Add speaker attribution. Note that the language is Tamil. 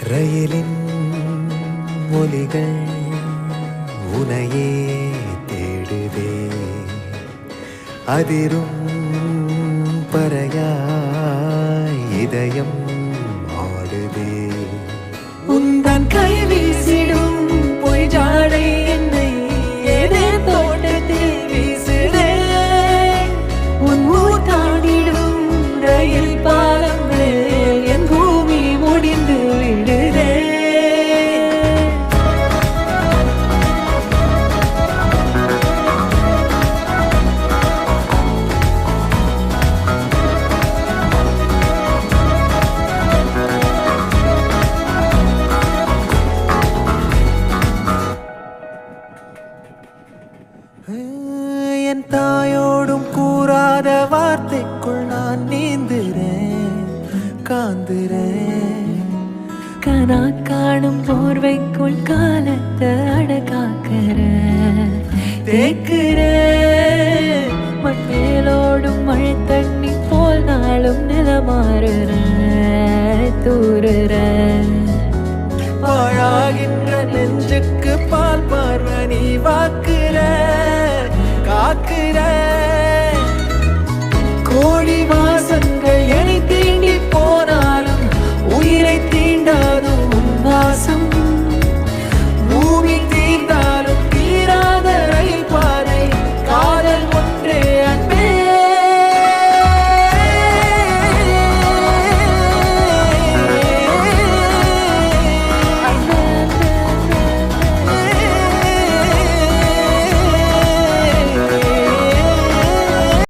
Speaker 1: ரயிலின் ஒலிகள் உனையே தேடுதே, அதிரும் பறையாய் இதயம் ஆடுதே.
Speaker 2: உந்தன் கை வீசிடும் பொய் ஜாடை என்னை ஏதே தோட்டத்தில் வீசுதே. உன் ஊர் தாண்டிடும் ரயில் பாலம் மேல் என் பூமி முடிந்து விடுதே.
Speaker 1: என் தாயோடும் கூறாத வார்த்தைக்குள் நான் நீந்துறேன், காந்துறேன்.
Speaker 2: கனா காணும் போர்வைக்குள் காலத்தை அடக்காக்கிற தேக்குற. மண்ணேலோடும் மழை தண்ணி போல் நாளும் நிலமாறுற தூறுற.
Speaker 1: பாழாகின்ற நெஞ்சுக்கு பால் பார்வ நீ வா